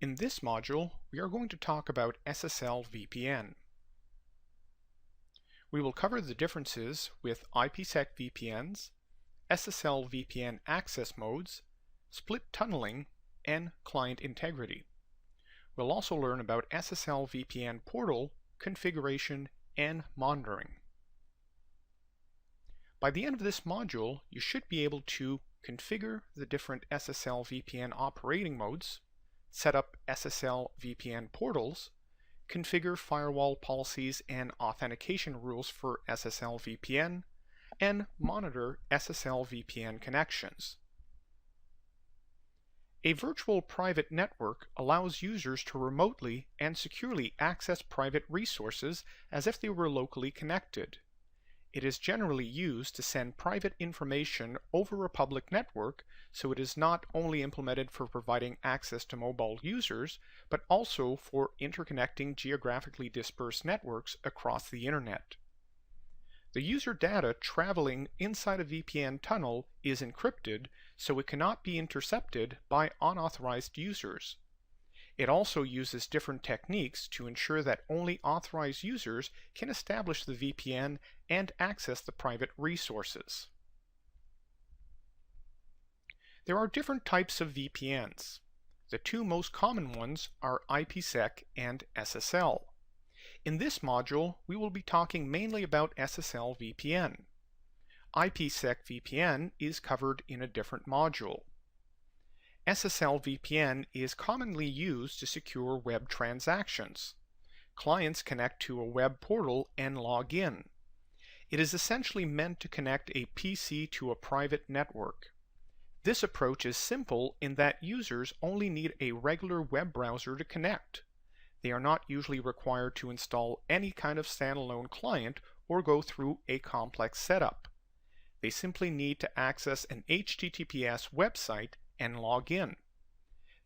In this module, we are going to talk about SSL VPN. We will cover the differences with IPSec VPNs, SSL VPN Access Modes, split tunneling, and client integrity. We'll also learn about SSL VPN Portal Configuration and Monitoring. By the end of this module, you should be able to configure the different SSL VPN operating modes, set up SSL VPN portals, configure firewall policies and authentication rules for SSL VPN, and monitor SSL VPN connections. A virtual private network allows users to remotely and securely access private resources as if they were locally connected. It is generally used to send private information over a public network, so it is not only implemented for providing access to mobile users, but also for interconnecting geographically dispersed networks across the internet. The user data traveling inside a VPN tunnel is encrypted, so it cannot be intercepted by unauthorized users. It also uses different techniques to ensure that only authorized users can establish the VPN and access the private resources. There are different types of VPNs. The two most common ones are IPSec and SSL. In this module, we will be talking mainly about SSL VPN. IPSec VPN is covered in a different module. SSL VPN is commonly used to secure web transactions. Clients connect to a web portal and log in. It is essentially meant to connect a PC to a private network. This approach is simple in that users only need a regular web browser to connect. They are not usually required to install any kind of standalone client or go through a complex setup. They simply need to access an HTTPS website and log in.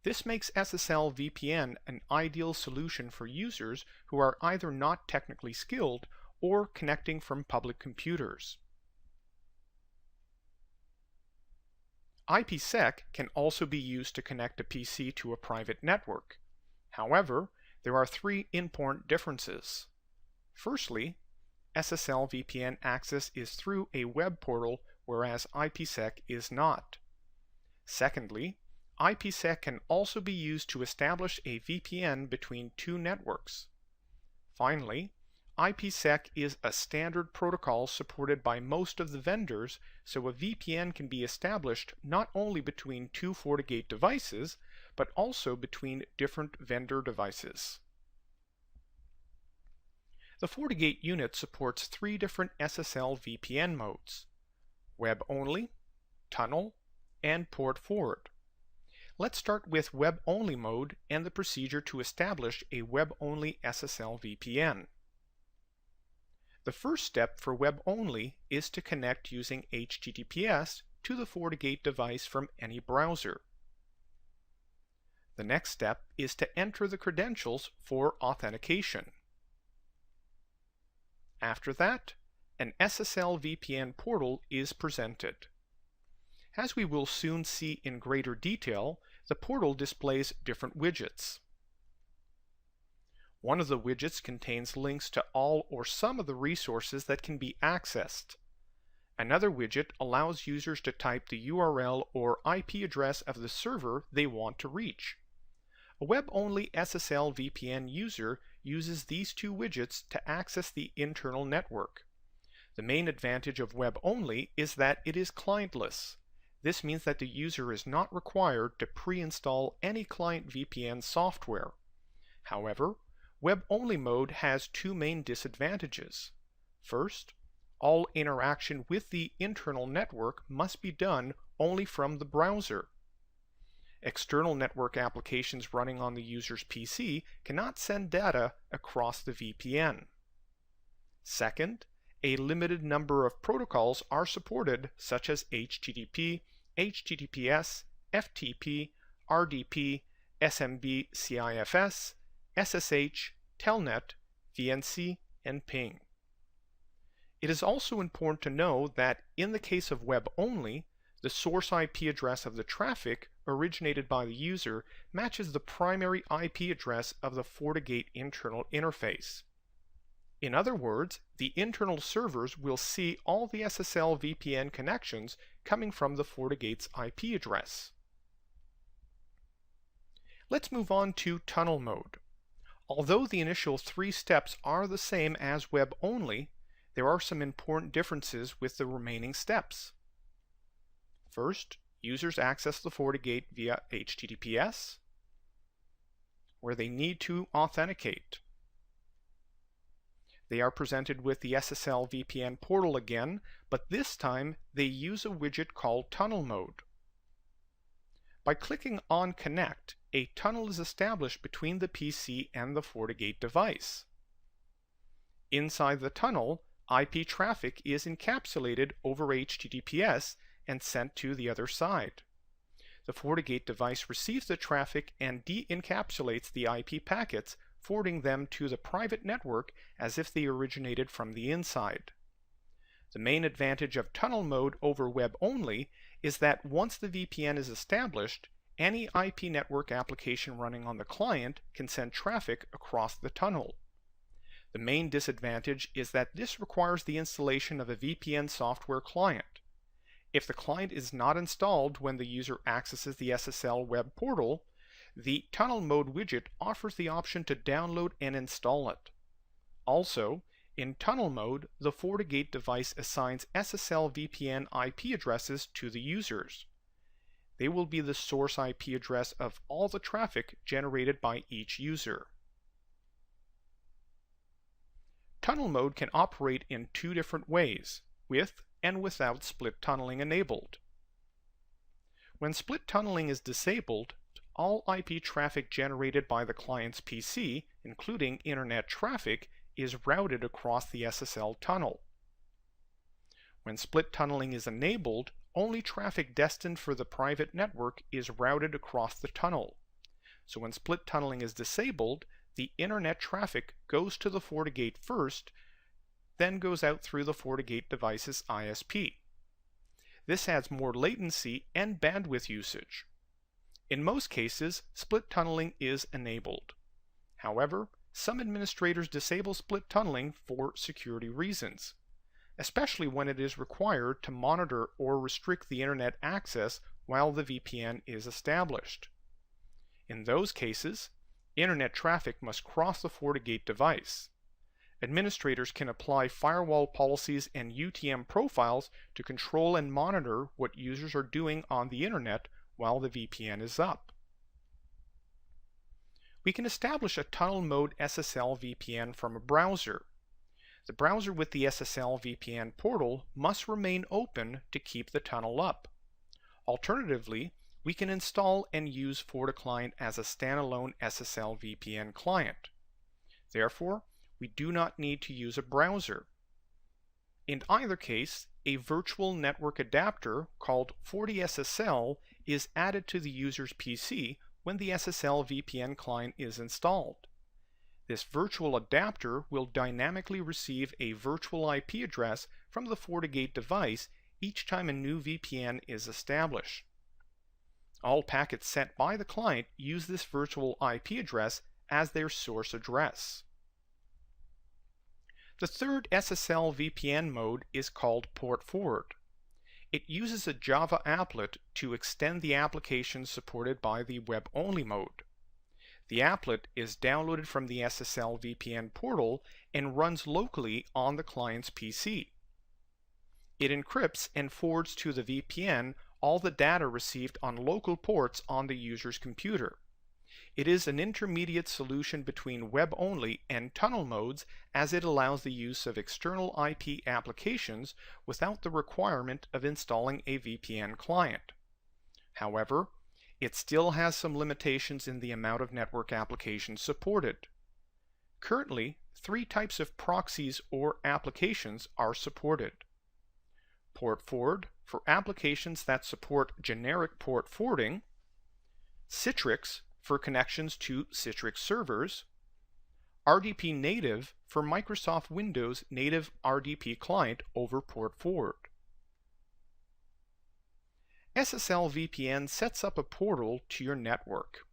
This makes SSL VPN an ideal solution for users who are either not technically skilled or connecting from public computers. IPSec can also be used to connect a PC to a private network. However, there are three important differences. Firstly, SSL VPN access is through a web portal, whereas IPSec is not. Secondly, IPSec can also be used to establish a VPN between two networks. Finally, IPSec is a standard protocol supported by most of the vendors, so a VPN can be established not only between two FortiGate devices, but also between different vendor devices. The FortiGate unit supports three different SSL VPN modes: web-only, tunnel, and port forward. Let's start with web-only mode and the procedure to establish a web-only SSL VPN. The first step for web-only is to connect using HTTPS to the FortiGate device from any browser. The next step is to enter the credentials for authentication. After that, an SSL VPN portal is presented. As we will soon see in greater detail, the portal displays different widgets. One of the widgets contains links to all or some of the resources that can be accessed. Another widget allows users to type the URL or IP address of the server they want to reach. A web-only SSL VPN user uses these two widgets to access the internal network. The main advantage of web-only is that it is clientless. This means that the user is not required to pre-install any client VPN software. However, web-only mode has two main disadvantages. First, all interaction with the internal network must be done only from the browser. External network applications running on the user's PC cannot send data across the VPN. Second, a limited number of protocols are supported, such as HTTP, HTTPS, FTP, RDP, SMB CIFS, SSH, Telnet, VNC, and Ping. It is also important to know that in the case of web-only, The source IP address of the traffic originated by the user matches the primary IP address of the FortiGate internal interface. In other words, the internal servers will see all the SSL VPN connections coming from the FortiGate's IP address. Let's move on to tunnel mode. Although the initial 3 steps are the same as web-only, there are some important differences with the remaining steps. First, users access the FortiGate via HTTPS, where they need to authenticate. They are presented with the SSL VPN portal again, but this time they use a widget called Tunnel Mode. By clicking on Connect, a tunnel is established between the PC and the FortiGate device. Inside the tunnel, IP traffic is encapsulated over HTTPS and sent to the other side. The FortiGate device receives the traffic and de-encapsulates the IP packets, forwarding them to the private network as if they originated from the inside. The main advantage of tunnel mode over web-only is that once the VPN is established, any IP network application running on the client can send traffic across the tunnel. The main disadvantage is that this requires the installation of a VPN software client. If the client is not installed when the user accesses the SSL web portal, the Tunnel Mode widget offers the option to download and install it. Also, in Tunnel Mode, the FortiGate device assigns SSL VPN IP addresses to the users. They will be the source IP address of all the traffic generated by each user. Tunnel Mode can operate in 2 different ways, with and without split tunneling enabled. When split tunneling is disabled, all IP traffic generated by the client's PC, including internet traffic, is routed across the SSL tunnel. When split tunneling is enabled, only traffic destined for the private network is routed across the tunnel. So when split tunneling is disabled, the internet traffic goes to the FortiGate first, then goes out through the FortiGate device's ISP. This adds more latency and bandwidth usage. In most cases, split tunneling is enabled. However, some administrators disable split tunneling for security reasons, especially when it is required to monitor or restrict the internet access while the VPN is established. In those cases, internet traffic must cross the FortiGate device. Administrators can apply firewall policies and UTM profiles to control and monitor what users are doing on the internet while the VPN is up. We can establish a tunnel mode SSL VPN from a browser. The browser with the SSL VPN portal must remain open to keep the tunnel up. Alternatively, we can install and use FortiClient as a standalone SSL VPN client. Therefore, we do not need to use a browser. In either case, a virtual network adapter called FortiSSL is added to the user's PC when the SSL VPN client is installed. This virtual adapter will dynamically receive a virtual IP address from the FortiGate device each time a new VPN is established. All packets sent by the client use this virtual IP address as their source address. The third SSL VPN mode is called Port Forward. It uses a Java applet to extend the applications supported by the web-only mode. The applet is downloaded from the SSL VPN portal and runs locally on the client's PC. It encrypts and forwards to the VPN all the data received on local ports on the user's computer. It is an intermediate solution between web-only and tunnel modes, as it allows the use of external IP applications without the requirement of installing a VPN client. However, it still has some limitations in the amount of network applications supported. Currently, 3 types of proxies or applications are supported. Port Forward for applications that support generic port forwarding, Citrix for connections to Citrix servers, RDP Native for Microsoft Windows native RDP client over Port Forward. SSL VPN sets up a portal to your network.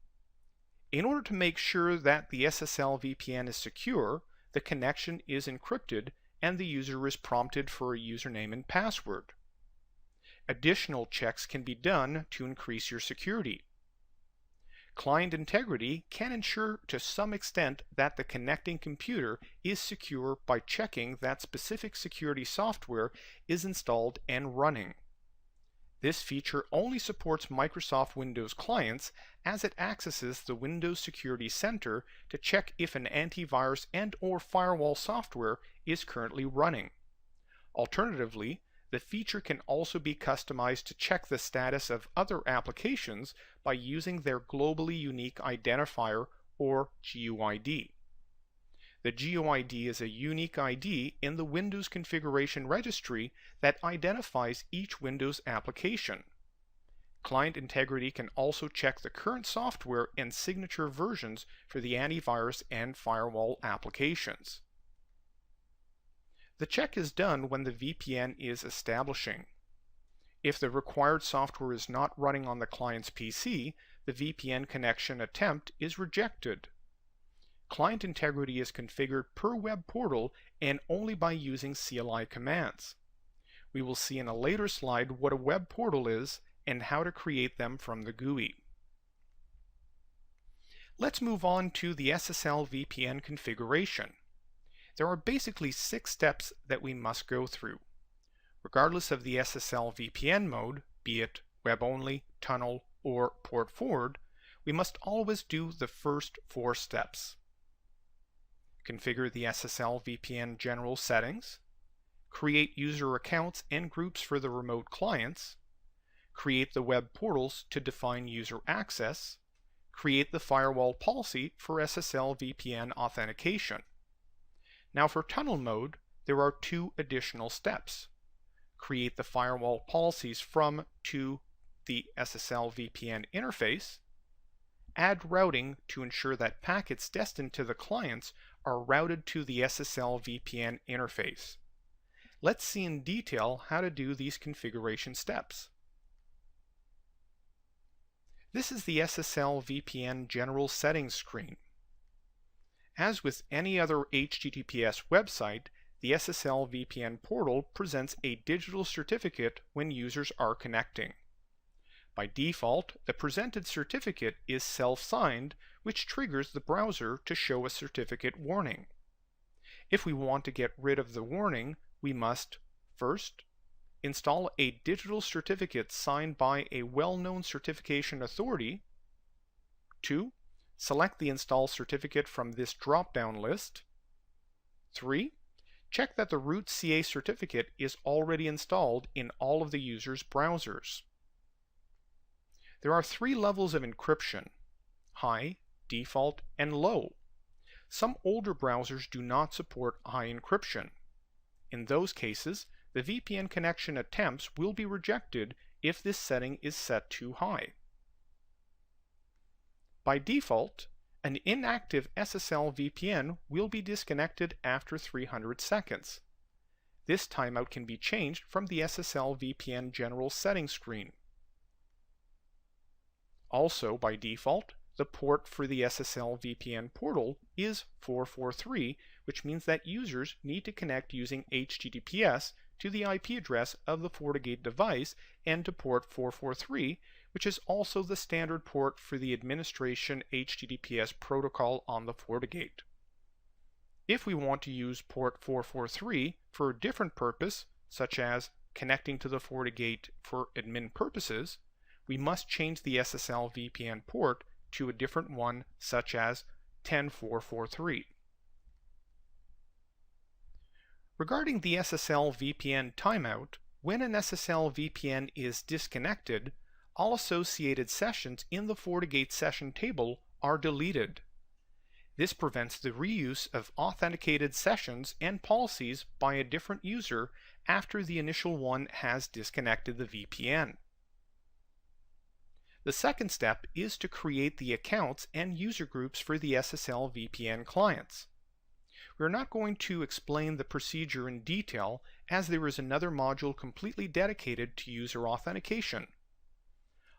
In order to make sure that the SSL VPN is secure, the connection is encrypted and the user is prompted for a username and password. Additional checks can be done to increase your security. Client integrity can ensure to some extent that the connecting computer is secure by checking that specific security software is installed and running. This feature only supports Microsoft Windows clients as it accesses the Windows Security Center to check if an antivirus and/or firewall software is currently running. Alternatively, the feature can also be customized to check the status of other applications by using their globally unique identifier or GUID. The GUID is a unique ID in the Windows configuration registry that identifies each Windows application. Client integrity can also check the current software and signature versions for the antivirus and firewall applications. The check is done when the VPN is establishing. If the required software is not running on the client's PC, the VPN connection attempt is rejected. Client integrity is configured per web portal and only by using CLI commands. We will see in a later slide what a web portal is and how to create them from the GUI. Let's move on to the SSL VPN configuration. There are basically 6 steps that we must go through. Regardless of the SSL VPN mode, be it web-only, tunnel, or port forward, we must always do the first 4 steps. Configure the SSL VPN General Settings, create user accounts and groups for the remote clients, create the web portals to define user access, create the firewall policy for SSL VPN authentication. Now for tunnel mode, there are 2 additional steps. Create the firewall policies from to the SSL VPN interface, add routing to ensure that packets destined to the clients are routed to the SSL VPN interface. Let's see in detail how to do these configuration steps. This is the SSL VPN General Settings screen. As with any other HTTPS website, the SSL VPN portal presents a digital certificate when users are connecting. By default, the presented certificate is self-signed, which triggers the browser to show a certificate warning. If we want to get rid of the warning, we must, first, install a digital certificate signed by a well-known certification authority. 2. Select the install certificate from this drop-down list. 3. Check that the root CA certificate is already installed in all of the user's browsers. There are 3 levels of encryption: high, default, and low. Some older browsers do not support high encryption. In those cases, the VPN connection attempts will be rejected if this setting is set too high. By default, an inactive SSL VPN will be disconnected after 300 seconds. This timeout can be changed from the SSL VPN General Settings screen. Also, by default, the port for the SSL VPN portal is 443, which means that users need to connect using HTTPS to the IP address of the FortiGate device and to port 443, which is also the standard port for the administration HTTPS protocol on the FortiGate. If we want to use port 443 for a different purpose, such as connecting to the FortiGate for admin purposes, we must change the SSL VPN port to a different one, such as 10443. Regarding the SSL VPN timeout, when an SSL VPN is disconnected, all associated sessions in the FortiGate session table are deleted. This prevents the reuse of authenticated sessions and policies by a different user after the initial one has disconnected the VPN. The second step is to create the accounts and user groups for the SSL VPN clients. We're not going to explain the procedure in detail, as there is another module completely dedicated to user authentication.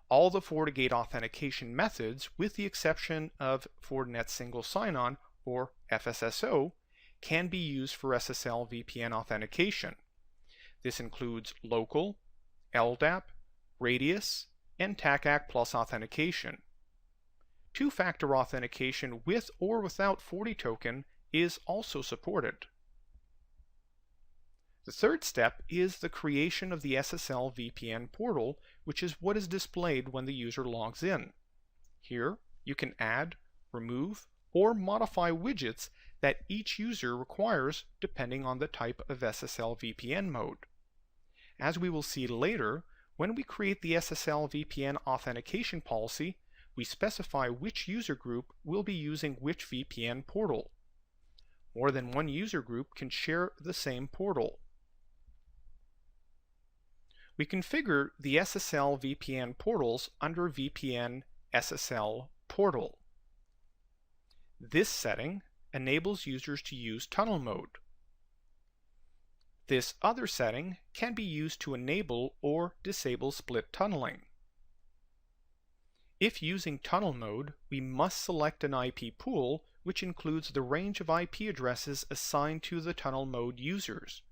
All the FortiGate authentication methods, with the exception of Fortinet Single Sign-On, or FSSO, can be used for SSL VPN authentication. This includes local, LDAP, Radius, and TACAC Plus authentication. Two-factor authentication with or without FortiToken is also supported. The third step is the creation of the SSL VPN portal, which is what is displayed when the user logs in. Here, you can add, remove, or modify widgets that each user requires depending on the type of SSL VPN mode. As we will see later, when we create the SSL VPN authentication policy, we specify which user group will be using which VPN portal. More than one user group can share the same portal. We configure the SSL VPN portals under VPN SSL Portal. This setting enables users to use tunnel mode. This other setting can be used to enable or disable split tunneling. If using tunnel mode, we must select an IP pool which includes the range of IP addresses assigned to the tunnel mode users.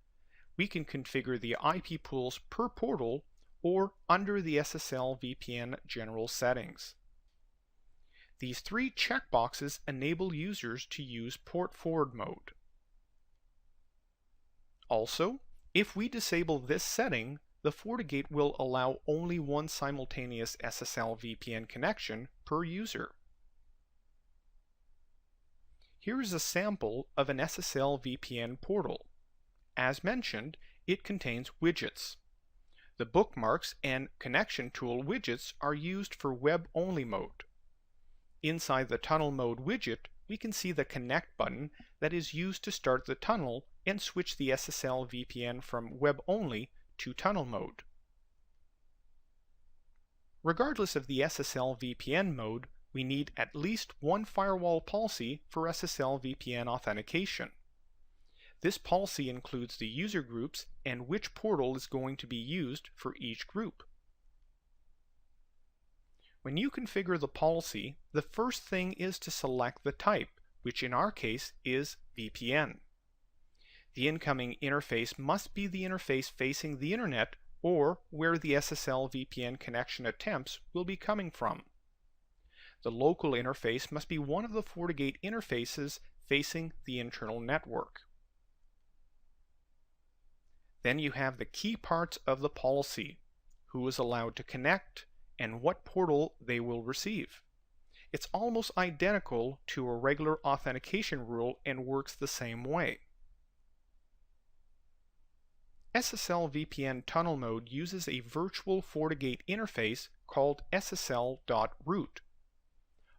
We can configure the IP pools per portal or under the SSL VPN General Settings. These three checkboxes enable users to use port forward mode. Also, if we disable this setting, the FortiGate will allow only one simultaneous SSL VPN connection per user. Here is a sample of an SSL VPN portal. As mentioned, it contains widgets. The bookmarks and connection tool widgets are used for web-only mode. Inside the tunnel mode widget, we can see the connect button that is used to start the tunnel and switch the SSL VPN from web-only to tunnel mode. Regardless of the SSL VPN mode, we need at least one firewall policy for SSL VPN authentication. This policy includes the user groups and which portal is going to be used for each group. When you configure the policy, the first thing is to select the type, which in our case is VPN. The incoming interface must be the interface facing the internet or where the SSL VPN connection attempts will be coming from. The local interface must be one of the FortiGate interfaces facing the internal network. Then you have the key parts of the policy: who is allowed to connect and what portal they will receive. It's almost identical to a regular authentication rule and works the same way. SSL VPN tunnel mode uses a virtual FortiGate interface called SSL.route.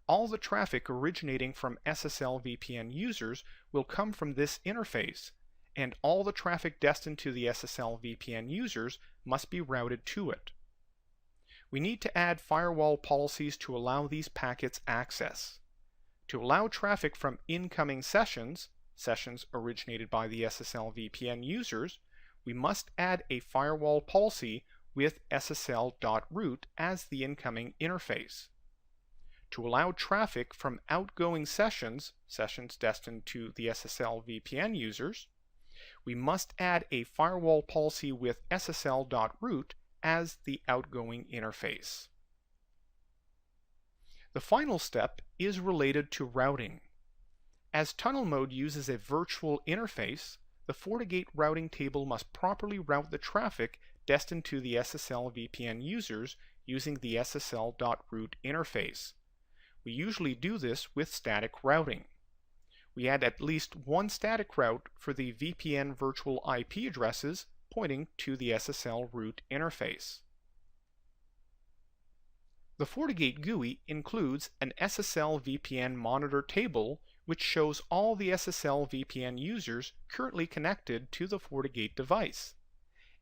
All the traffic originating from SSL VPN users will come from this interface, and all the traffic destined to the SSL VPN users must be routed to it. We need to add firewall policies to allow these packets access. To allow traffic from incoming sessions originated by the SSL VPN users, we must add a firewall policy with SSL.route as the incoming interface. To allow traffic from outgoing sessions destined to the SSL VPN users, we must add a firewall policy with SSL.route as the outgoing interface. The final step is related to routing. As tunnel mode uses a virtual interface, the FortiGate routing table must properly route the traffic destined to the SSL VPN users using the SSL.route interface. We usually do this with static routing. We add at least one static route for the VPN virtual IP addresses pointing to the SSL route interface. The FortiGate GUI includes an SSL VPN Monitor table which shows all the SSL VPN users currently connected to the FortiGate device.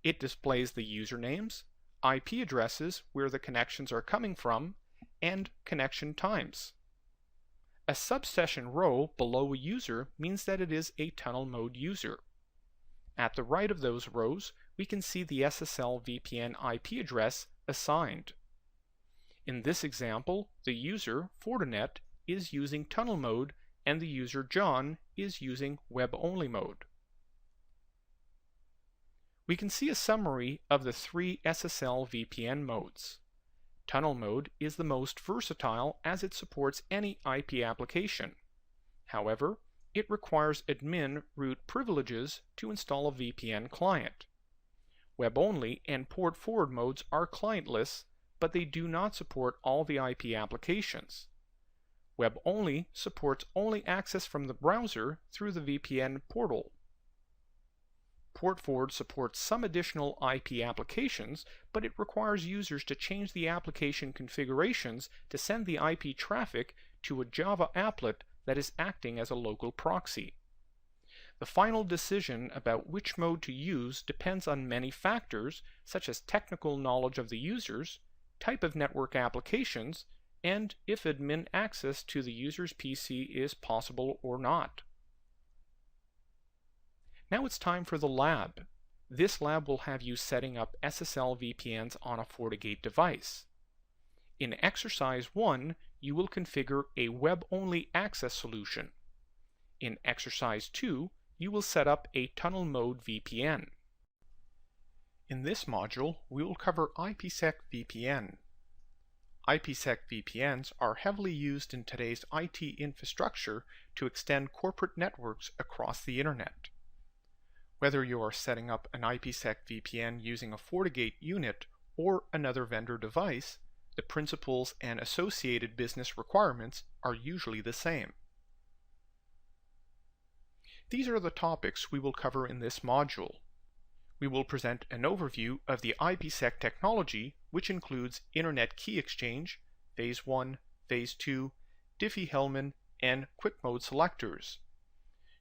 It displays the usernames, IP addresses where the connections are coming from, and connection times. A subsession row below a user means that it is a tunnel mode user. At the right of those rows, we can see the SSL VPN IP address assigned. In this example, the user, Fortinet, is using tunnel mode and the user, John, is using web-only mode. We can see a summary of the three SSL VPN modes. Tunnel mode is the most versatile as it supports any IP application. However, it requires admin root privileges to install a VPN client. Web-only and port-forward modes are clientless, but they do not support all the IP applications. Web-only supports only access from the browser through the VPN portal. Port-forward supports some additional IP applications, but it requires users to change the application configurations to send the IP traffic to a Java applet that is acting as a local proxy. The final decision about which mode to use depends on many factors, such as technical knowledge of the users, type of network applications, and if admin access to the user's PC is possible or not. Now it's time for the lab. This lab will have you setting up SSL VPNs on a FortiGate device. In Exercise 1, you will configure a web-only access solution. In Exercise 2, you will set up a tunnel mode VPN. In this module, we will cover IPSec VPN. IPSec VPNs are heavily used in today's IT infrastructure to extend corporate networks across the Internet. Whether you are setting up an IPSec VPN using a FortiGate unit or another vendor device, the principles and associated business requirements are usually the same. These are the topics we will cover in this module. We will present an overview of the IPSec technology, which includes Internet Key Exchange, Phase 1, Phase 2, Diffie-Hellman, and Quick Mode selectors.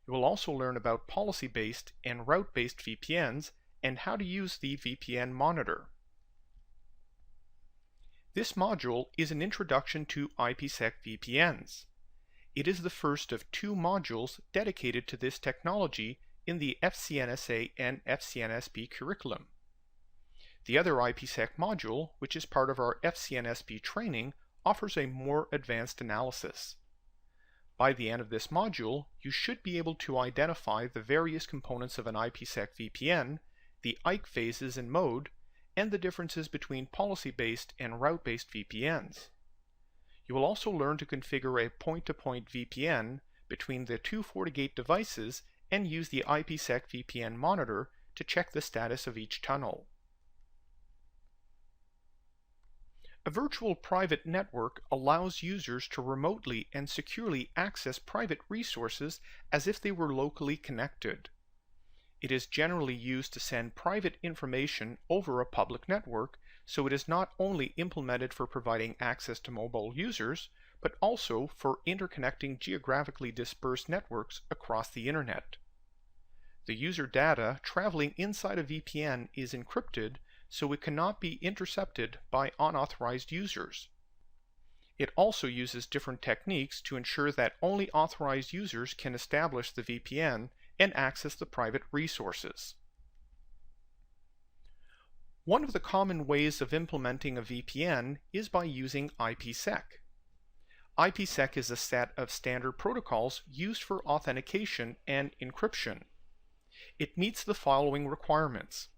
You will also learn about policy-based and route-based VPNs and how to use the VPN Monitor. This module is an introduction to IPSec VPNs. It is the first of two modules dedicated to this technology in the FCNSA and FCNSB curriculum. The other IPSec module, which is part of our FCNSB training, offers a more advanced analysis. By the end of this module, you should be able to identify the various components of an IPSec VPN, the IK phases and mode, and the differences between policy-based and route-based VPNs. You will also learn to configure a point-to-point VPN between the two FortiGate devices and use the IPSec VPN Monitor to check the status of each tunnel. A virtual private network allows users to remotely and securely access private resources as if they were locally connected. It is generally used to send private information over a public network, so it is not only implemented for providing access to mobile users, but also for interconnecting geographically dispersed networks across the Internet. The user data traveling inside a VPN is encrypted, so it cannot be intercepted by unauthorized users. It also uses different techniques to ensure that only authorized users can establish the VPN and access the private resources. One of the common ways of implementing a VPN is by using IPSec. IPSec is a set of standard protocols used for authentication and encryption. It meets the following requirements: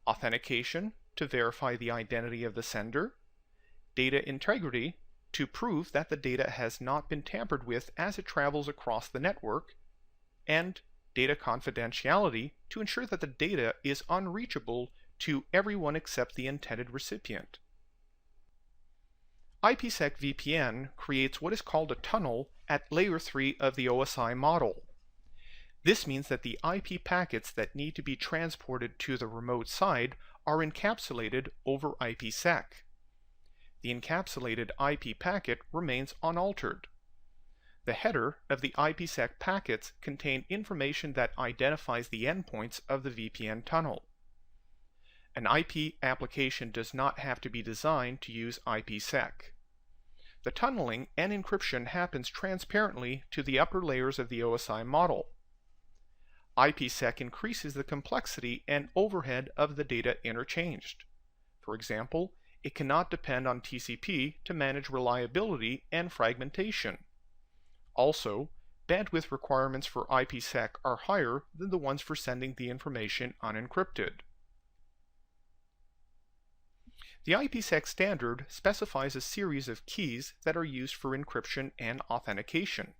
authentication to verify the identity of the sender, data integrity to prove that the data has not been tampered with as it travels across the network, and data confidentiality to ensure that the data is unreachable to everyone except the intended recipient. IPSec VPN creates what is called a tunnel at layer 3 of the OSI model. This means that the IP packets that need to be transported to the remote side are encapsulated over IPSec. The encapsulated IP packet remains unaltered. The header of the IPSec packets contain information that identifies the endpoints of the VPN tunnel. An IP application does not have to be designed to use IPSec. The tunneling and encryption happens transparently to the upper layers of the OSI model. IPSec increases the complexity and overhead of the data interchanged. For example, It cannot depend on TCP to manage reliability and fragmentation. Also, bandwidth requirements for IPsec are higher than the ones for sending the information unencrypted. The IPsec standard specifies a series of keys that are used for encryption and authentication.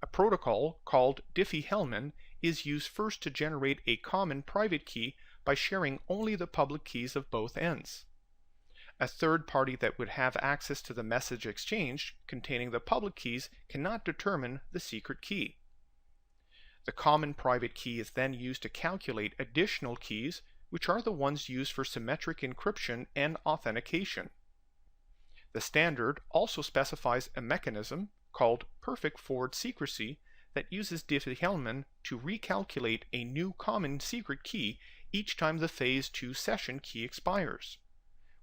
A protocol called Diffie-Hellman is used first to generate a common private key by sharing only the public keys of both ends. A third party that would have access to the message exchanged containing the public keys cannot determine the secret key. The common private key is then used to calculate additional keys, which are the ones used for symmetric encryption and authentication. The standard also specifies a mechanism called perfect forward secrecy that uses Diffie-Hellman to recalculate a new common secret key each time the Phase 2 session key expires.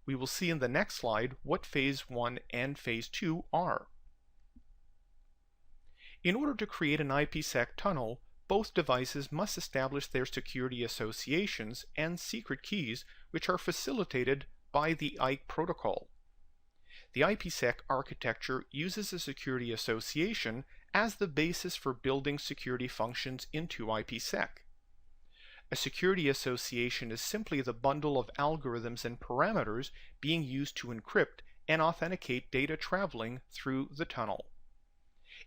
We will see in the next slide what Phase 1 and Phase 2 are. In order to create an IPsec tunnel, both devices must establish their security associations and secret keys, which are facilitated by the IKE protocol. The IPsec architecture uses a security association as the basis for building security functions into IPsec. A security association is simply the bundle of algorithms and parameters being used to encrypt and authenticate data traveling through the tunnel.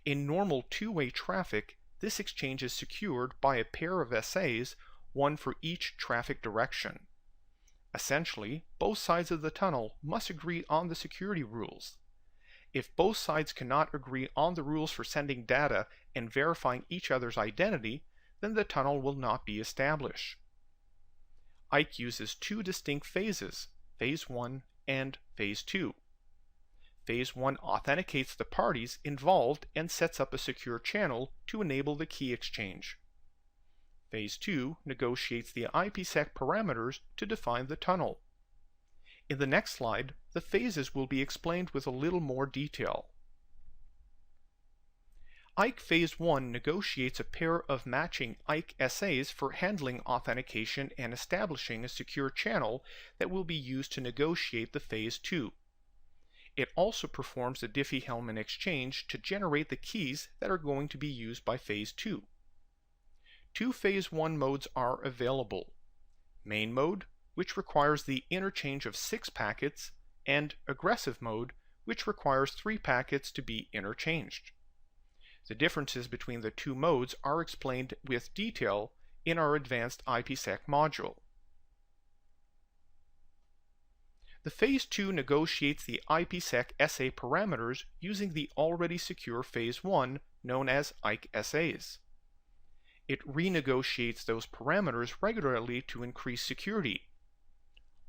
In normal two-way traffic, this exchange is secured by a pair of SAs, one for each traffic direction. Essentially, both sides of the tunnel must agree on the security rules. If both sides cannot agree on the rules for sending data and verifying each other's identity, then the tunnel will not be established. IKE uses two distinct phases, Phase 1 and Phase 2. Phase 1 authenticates the parties involved and sets up a secure channel to enable the key exchange. Phase 2 negotiates the IPsec parameters to define the tunnel. In the next slide, the phases will be explained with a little more detail. IKE Phase 1 negotiates a pair of matching IKE SAs for handling authentication and establishing a secure channel that will be used to negotiate the Phase 2. It also performs a Diffie-Hellman exchange to generate the keys that are going to be used by Phase 2. Two Phase 1 modes are available: Main Mode, which requires the interchange of 6 packets, and Aggressive Mode, which requires 3 packets to be interchanged. The differences between the two modes are explained with detail in our advanced IPsec module. The Phase 2 negotiates the IPsec SA parameters using the already secure Phase 1, known as IKE SAs. It renegotiates those parameters regularly to increase security.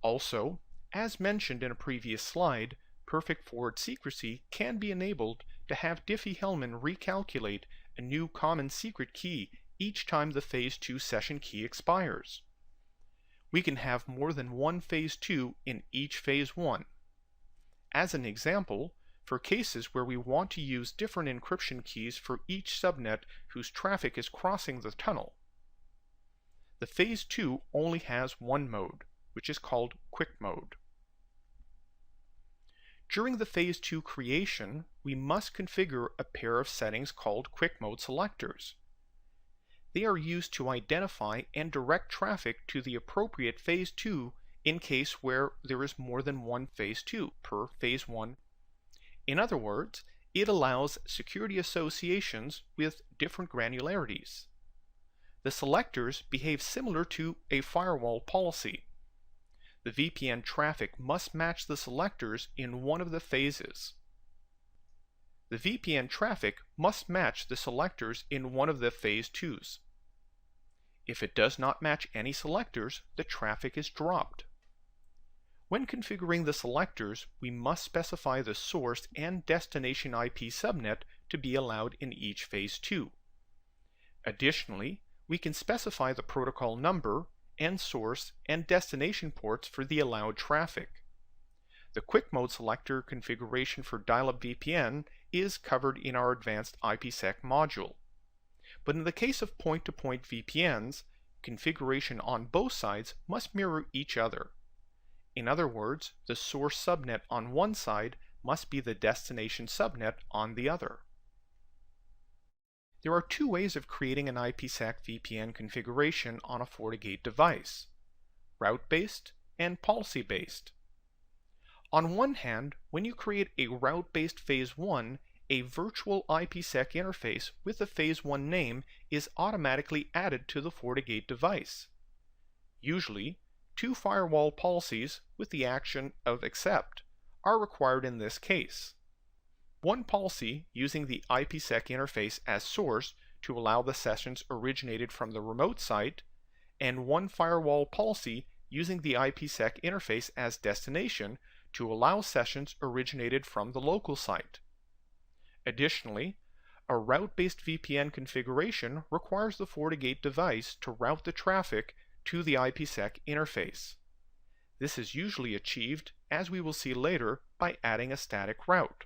Also, as mentioned in a previous slide, perfect forward secrecy can be enabled to have Diffie-Hellman recalculate a new common secret key each time the Phase 2 session key expires. We can have more than one Phase 2 in each Phase 1. As an example, for cases where we want to use different encryption keys for each subnet whose traffic is crossing the tunnel, the Phase 2 only has one mode, which is called Quick Mode. During the Phase 2 creation, we must configure a pair of settings called Quick Mode Selectors. They are used to identify and direct traffic to the appropriate Phase 2 in case where there is more than one Phase 2 per Phase 1. In other words, it allows security associations with different granularities. The selectors behave similar to a firewall policy. The VPN traffic must match the selectors in one of the phases. The VPN traffic must match the selectors in one of the Phase 2s. If it does not match any selectors, the traffic is dropped. When configuring the selectors, we must specify the source and destination IP subnet to be allowed in each Phase 2. Additionally, we can specify the protocol number and source and destination ports for the allowed traffic. The Quick Mode Selector configuration for dial-up VPN is covered in our advanced IPsec module. But in the case of point-to-point VPNs, configuration on both sides must mirror each other. In other words, the source subnet on one side must be the destination subnet on the other. There are two ways of creating an IPsec VPN configuration on a FortiGate device: route-based and policy-based. On one hand, when you create a route-based phase 1, a virtual IPsec interface with the phase 1 name is automatically added to the FortiGate device. Usually, 2 firewall policies with the action of accept are required in this case. One policy using the IPsec interface as source to allow the sessions originated from the remote site, and one firewall policy using the IPsec interface as destination to allow sessions originated from the local site. Additionally, a route-based VPN configuration requires the FortiGate device to route the traffic to the IPsec interface. This is usually achieved, as we will see later, by adding a static route.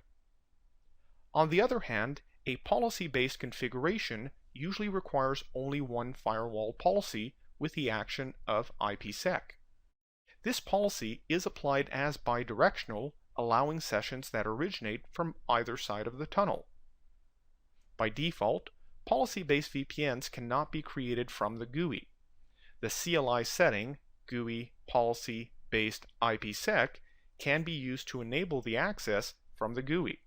On the other hand, a policy-based configuration usually requires only one firewall policy with the action of IPsec. This policy is applied as bidirectional, allowing sessions that originate from either side of the tunnel. By default, policy-based VPNs cannot be created from the GUI. The CLI setting, GUI policy-based IPsec, can be used to enable the access from the GUI.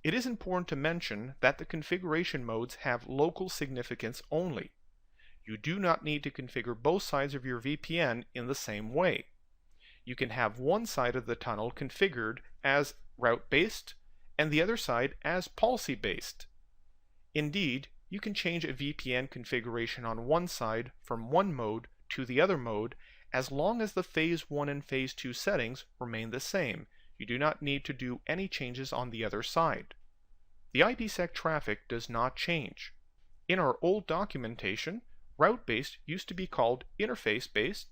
It is important to mention that the configuration modes have local significance only. You do not need to configure both sides of your VPN in the same way. You can have one side of the tunnel configured as route-based and the other side as policy-based. Indeed, you can change a VPN configuration on one side from one mode to the other mode as long as the phase 1 and phase 2 settings remain the same. You do not need to do any changes on the other side. The IPsec traffic does not change. In our old documentation, route-based used to be called interface-based,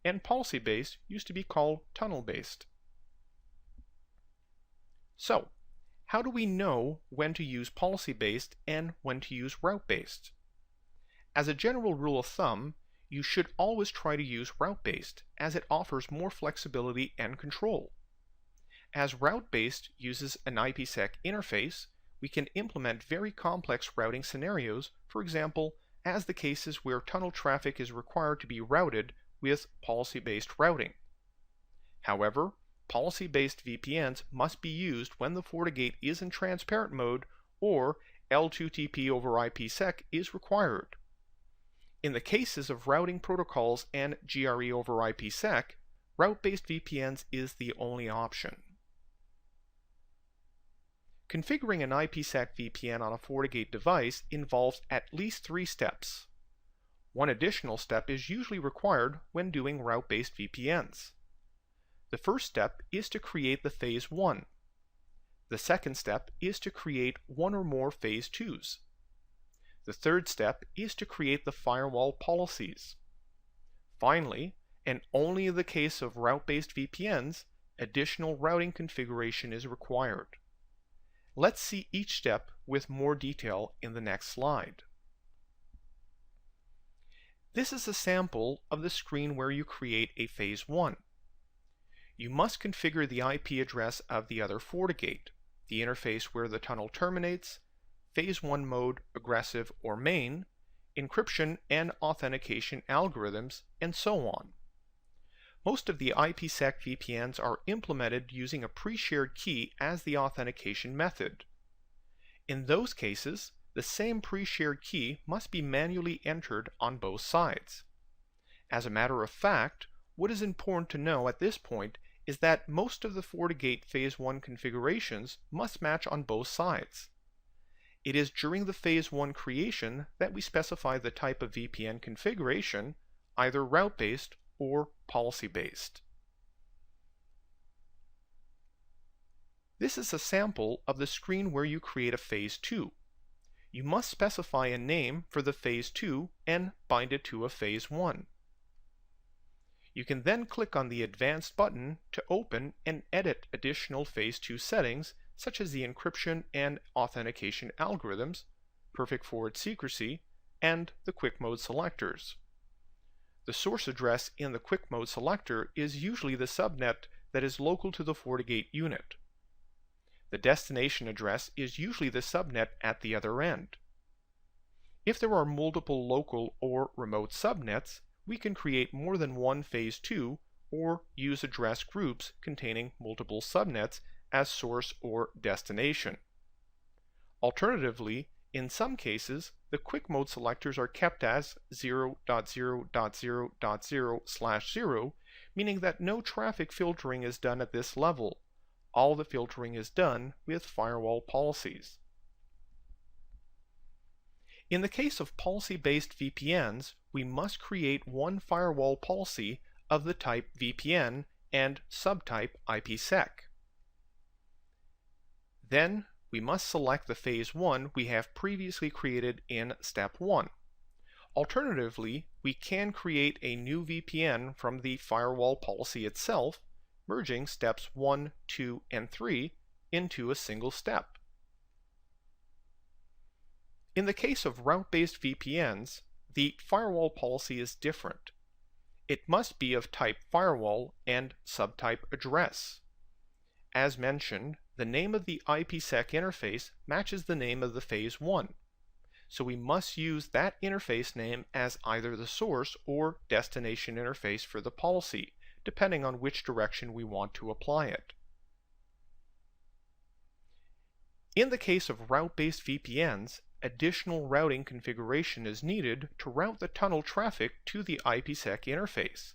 and policy-based used to be called tunnel-based. So, how do we know when to use policy-based and when to use route-based? As a general rule of thumb, you should always try to use route-based, as it offers more flexibility and control. As route-based uses an IPsec interface, we can implement very complex routing scenarios, for example, as the cases where tunnel traffic is required to be routed with policy-based routing. However, policy-based VPNs must be used when the FortiGate is in transparent mode or L2TP over IPsec is required. In the cases of routing protocols and GRE over IPsec, route-based VPNs is the only option. Configuring an IPsec VPN on a FortiGate device involves at least 3 steps. One additional step is usually required when doing route-based VPNs. The first step is to create the phase 1. The second step is to create one or more phase 2s. The third step is to create the firewall policies. Finally, and only in the case of route-based VPNs, additional routing configuration is required. Let's see each step with more detail in the next slide. This is a sample of the screen where you create a phase 1. You must configure the IP address of the other FortiGate, the interface where the tunnel terminates, phase 1 mode, aggressive or main, encryption and authentication algorithms, and so on. Most of the IPsec VPNs are implemented using a pre-shared key as the authentication method. In those cases, the same pre-shared key must be manually entered on both sides. As a matter of fact, what is important to know at this point is that most of the FortiGate Phase 1 configurations must match on both sides. It is during the Phase 1 creation that we specify the type of VPN configuration, either route-based or policy-based. This is a sample of the screen where you create a Phase 2. You must specify a name for the Phase 2 and bind it to a Phase 1. You can then click on the Advanced button to open and edit additional Phase 2 settings such as the encryption and authentication algorithms, perfect forward secrecy, and the quick mode selectors. The source address in the Quick Mode selector is usually the subnet that is local to the FortiGate unit. The destination address is usually the subnet at the other end. If there are multiple local or remote subnets, we can create more than one Phase 2 or use address groups containing multiple subnets as source or destination. Alternatively, in some cases, the Quick Mode selectors are kept as 0.0.0.0/0, meaning that no traffic filtering is done at this level. All the filtering is done with firewall policies. In the case of policy-based VPNs, we must create one firewall policy of the type VPN and subtype IPSec. Then we must select the Phase 1 we have previously created in Step 1. Alternatively, we can create a new VPN from the firewall policy itself, merging Steps 1, 2, and 3 into a single step. In the case of route-based VPNs, the firewall policy is different. It must be of type firewall and subtype address. As mentioned, the name of the IPSec interface matches the name of the Phase 1, so we must use that interface name as either the source or destination interface for the policy, depending on which direction we want to apply it. In the case of route-based VPNs, additional routing configuration is needed to route the tunnel traffic to the IPSec interface.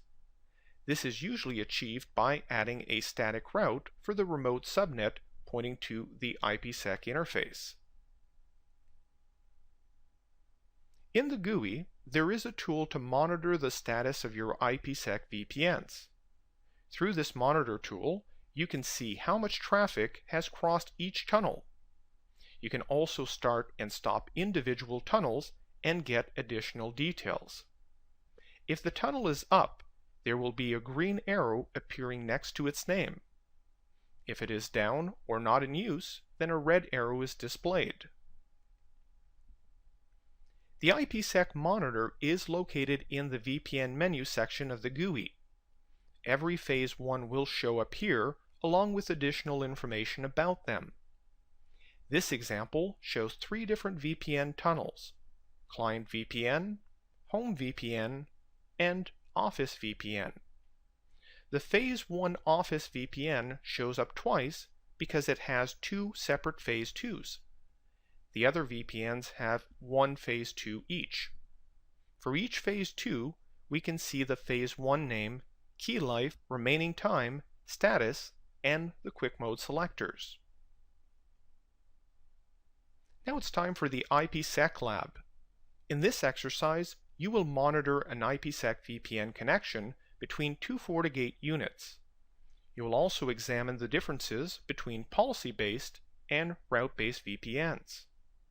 This is usually achieved by adding a static route for the remote subnet pointing to the IPSec interface. In the GUI, there is a tool to monitor the status of your IPSec VPNs. Through this monitor tool, you can see how much traffic has crossed each tunnel. You can also start and stop individual tunnels and get additional details. If the tunnel is up, there will be a green arrow appearing next to its name. If it is down or not in use, then a red arrow is displayed. The IPSec monitor is located in the VPN menu section of the GUI. Every Phase 1 will show up here, along with additional information about them. This example shows 3 different VPN tunnels: Client VPN, Home VPN, and Office VPN. The Phase 1 Office VPN shows up twice because it has 2 separate Phase 2s. The other VPNs have 1 Phase 2 each. For each Phase 2, we can see the Phase 1 name, key life, remaining time, status, and the Quick Mode selectors. Now it's time for the IPSec lab. In this exercise, you will monitor an IPSec VPN connection between 2 FortiGate units. You will also examine the differences between policy-based and route-based VPNs.